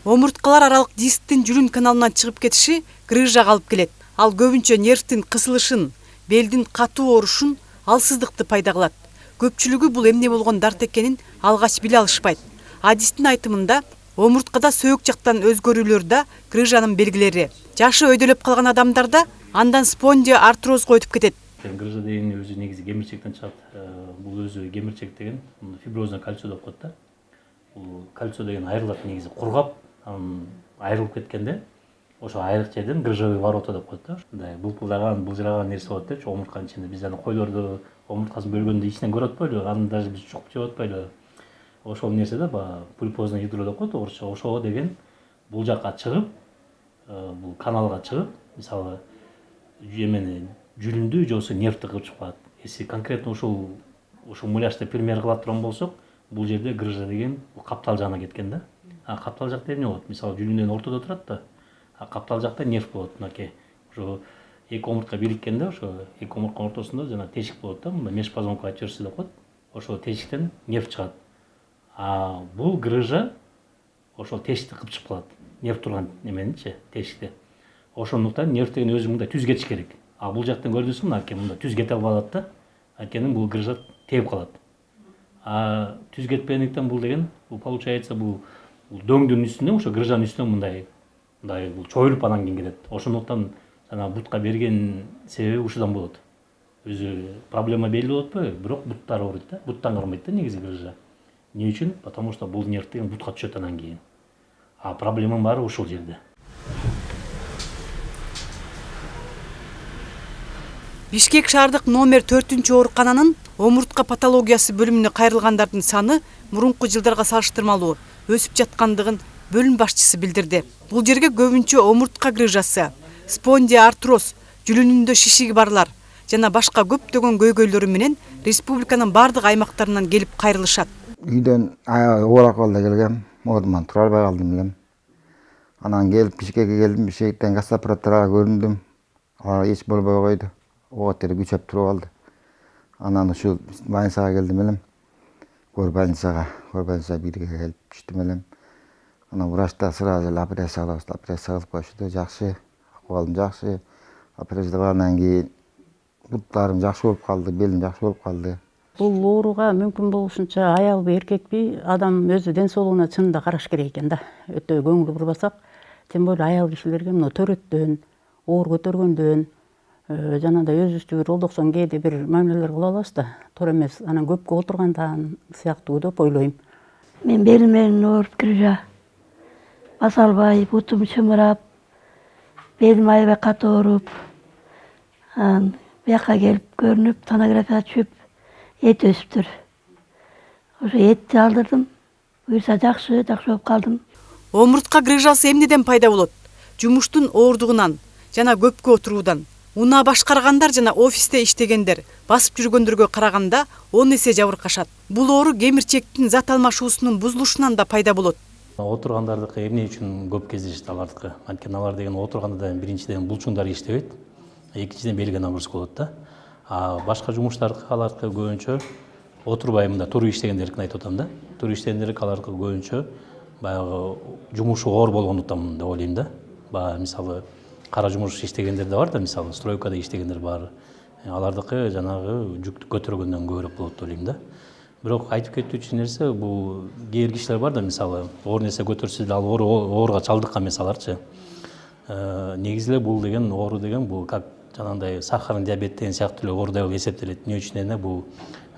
Омурткалар аралык дисктин жүрүн каналынан чыгып кетиши грыжага алып келет. Ал көбүнчө нервтин кысылышын, белдин катуу оорушун, алсыздыкты пайда кылат. Көпчүлүгү бул эмне болгон дарт экенин алгач биле алышпайт. Адистин айтымында, омурткада сөөк жактан өзгөрүүлөр да грыжанын белгилери. Жашы өйдөлөп калган адамдарда андан спондиоартрозго өтүп кетет. Грыжа деген өзү негизи кемирчектен чыгат. Бул өзү кемирчек деген фиброзный кальций деп коет да. Бул кальций деген айрылат негизи кургап, айрылып кеткенде ошо айрык жерден грыжовый ворота деп коет да. Мындай булпулдаган, былжыраган нерсе болот да, омуртканын ичинде. Биз аны койлорду омурткасын бөлгөндө ичинен көрүп атпайлыбы, аны даже биз чукуп жеп атпайлыбы. Ошол нерсе да пульпозный ядро деп коет орусча. Ошого деген бул жакка чыгып, бул каналга чыгып, мисалы эмени жүрүндү же болбосо нервти кылып чыгып калат. Если конкретно ушул муляжды пример кыла турган болсок, бул жерде грыжа деген каптал жагына кеткен да. Каптал жакта эмне болот? Мисалы жүрүндөн ортодо турат да. Каптал жакта нерв болот, мынакей. Ошо эки омуртка бириккенде, ошо эки омуртканын ортосунда жана тешик болот да, мында межпозвонковая отверстие деп коет. Ошол тешиктен нерв чыгат. Бул грыжа ошол тешикти кыпчып чыгып калат. Нерв турган неменичи, тешикти. Ошондуктан нерв деген өзү мындай түз кетиш керек. Бул жактан көрдүңүзбү, мынакей мында түз кете албай да. Анткени бул грыжа тееп калат. Түз кетпегендиктен бул деген, бул получается бул дөңдүн үстүнөн, ошо грыжанын үстүнөн мындай бул чоюлуп анан кийин кетет. Ошондуктан жана бутка берген себеби ушудан болот. Өзү проблема белгилүү болуп атпайбы, бирок буттар ооруйт да. Буттан кармайт да негизи грыжа. Эмне үчүн? Потому что бул нерв деген бутка түшөт анан кийин. Проблеманын баары ушул жерде. Бишкек шаардык номер 4-оорукананын омуртка патологиясы бөлүмүнө кайрылгандардын саны мурунку жылдарга салыштырмалуу өсүп жаткандыгын бөлүм башчысы билдирди. Бул жерге көбүнчө омуртка грыжасы, спондиоартроз, жүрүнүндө шишиги барлар жана башка көптөгөн көйгөйлөрү менен республиканын бардык аймактарынан келип кайрылышат. Үйдөн оор акыбалда келгем, модуман тура албай калдым элем. Анан келип Бишкекке келдим, Бишкектен газ аппараттарга көрүндүм. Алар эч болбой койду. Оотер күчөп туруп алды. Анан ушул больницага келдим элем. Көр больницага бирге келип түштүм элем. Анан врачтар сразу эле операция кылып коюшту. Жакшы, акыбалым жакшы. Операция кылгандан кийин буттарым жакшы болуп калды, белим жакшы болуп калды. Бул ооруга мүмкүн болушунча аялбы, эркекпи, адам өзү ден соолугуна чынында караш керек экен да. Өтө көңүл бурбасак, тем более аял кишилерге мына төрөттөн, оор көтөргөндөн, жанагындай өзүбүздү бир олдоксон кээде бир мамилелер кыла алабыз да, туура эмес. Анан көпкө отургандан сыяктуу деп ойлойм. Мен белим менен ооруп грыжа. Баса албай, бутум чымырап, белим аябай катуу ооруп, бияка келип көрүнүп, тонография түшүп, эт өсүптүр. Ошо этти алдырдым. Буюрса жакшы болуп калдым. Омуртка грыжасы эмнеден пайда болот? Жумуштун оордугунан жана көпкө отуруудан. Унаа башкаргандар жана офисте иштегендер басып жүргөндөргө караганда 10 эсе жабыркашат. Бул оору кемирчектин зат алмашуусунун бузулушунан да пайда болот. Отургандардыкы эмне үчүн көп кездешет алардыкы? Анткени алар деген отурганда биринчиден булчуңдар иштебейт, экинчиден белге нагрузка болот да. Башка жумуштардыкы алардыкы көбүнчө отурбай мында туруп иштегендердикин айтып атам да. Туруп иштегендердики алардыкы көбүнчө баягы жумушу оор болгондуктан деп ойлойм да. Мисалы кара жумуш иштегендер да бар да, мисалы стройкада иштегендер бар. Алардыкы жанагы жүктү көтөргөндөн көбүрөөк болот деп ойлойм да. Бирок айтып кетүүчү нерсе, бул кээ бир кишилер бар да, мисалы оор нерсе көтөрсө деле ал ооруга чалдыккан эмес аларчы. Негизи эле бул деген оору деген бул как жанагындай сахарный диабет деген сыяктуу эле оору деп эсептелет. Эмне үчүн дегенде бул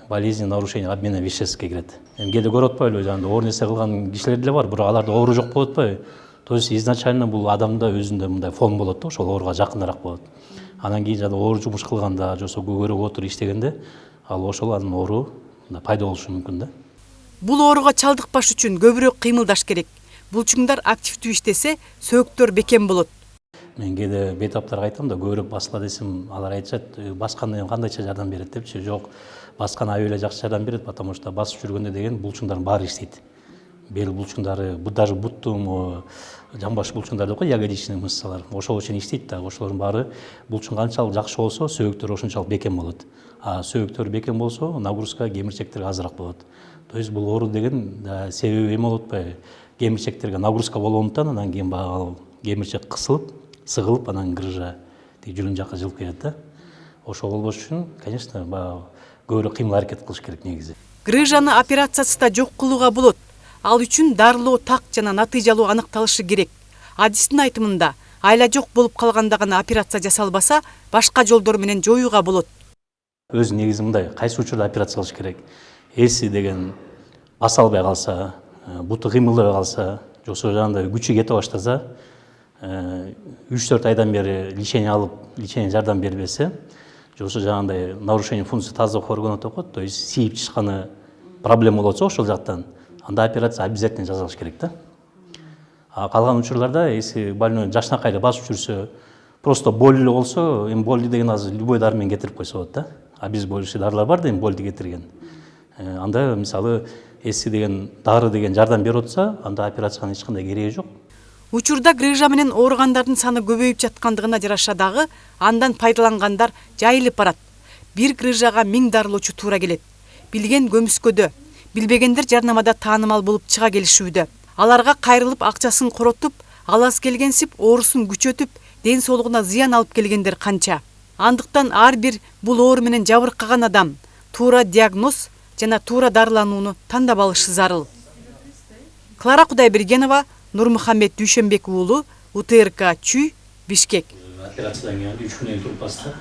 болезнь нарушение обмена веществке кирет. Кээде көрүп атпайлыбы, жанагындай оор нерсе кылган кишилер деле бар, бирок аларда оору жок болуп атпайбы? То есть изначально бул адамда өзүндө мындай фон болот да, ошол ооруга жакыныраак болот. Анан кийин жана оор жумуш кылганда, же болбосо көбүрөөк отуруп иштегенде, ал ошол анын оору пайда болушу мүмкүн да. Бул ооруга чалдыкпаш үчүн көбүрөөк кыймылдаш керек. Булчуңдар активдүү иштесе, сөөктөр бекем болот. Мен кээде бейтаптарга айтам да, көбүрөөк баскыла десем, алар айтышат, басканда кандайча жардам берет депчи. Жок, баскан аябай эле жакшы жардам берет, потому что басып жүргөндө деген булчуңдардын баары иштейт. бел булчуңдары, даже буттун жамбаш булчуңдар деп коет, ягодичный мышцалар. Ошол үчүн иштейт да. Ошолордун баары булчуң канчалык жакшы болсо, сөөктөр ошончалык бекем болот. А сөөктөр бекем болсо, нагрузка кемирчектерге азыраак болот. То есть бул оору деген себеби эме болуп атпайбы? Кемирчектерге нагрузка болгондуктан анан кийин баягы кемирчек кысылып, сыгылып, анан грыжа жүрүн жакка жылып кетет да. Ошол болбош үчүн, конечно, баягы көбүрөөк кыймыл аракет кылыш керек негизи. Грыжаны операциясыз да жок кылууга болот. Ал үчүн дарылоо так жана натыйжалуу аныкталышы керек. Адистин айтымында, айла жок болуп калганда гана операция жасалбаса, башка жолдор менен жоюуга болот. Өз негизи мындай, кайсы учурда операция кылыш керек? Эси деген баса албай калса, буту кыймылдабай калса, жоксо жанагындай күчү кете баштаса, 3-4 айдан бери лечение алып, лечение жардам бербесе, жоксо жанагындай нарушение функции тазовых органов деп коет, то есть сийип чыкканы проблема болотса ошол жактан, анда операция обязательно жасалыш керек да. А калган учурларда, если больной жашнакай эле басып жүрсө, просто боль эле болсо, эми боль деген азыр любой дары менен кетирип койсо болот да. Обезболивающий дарылар бар да, эми больди кетирген. Анда мисалы эси деген дары деген жардам берип атса, анда операциянын эч кандай кереги жок. Учурда грыжа менен ооругандардын саны көбөйүп жаткандыгына жараша дагы андан пайдалангандар жайылып барат. Бир грыжага 1000 дарылоочу туура келет. Билген көмүскөдө, билбегендер жарнамада таанымал болуп чыга келишүүдө. Аларга кайрылып акчасын коротуп, алас келгенсип оорусун күчөтүп, ден соолугуна зыян алып келгендер канча. Андыктан ар бир бул оору менен жабыркаган адам туура диагноз жана туура дарыланууну тандап алышы зарыл. Клара Кудайбергенова, Нурмухаммед Дүйшөнбек уулу, УТРК Чүй, Бишкек. Операциядан кийин 3 күнөн туруп бастап,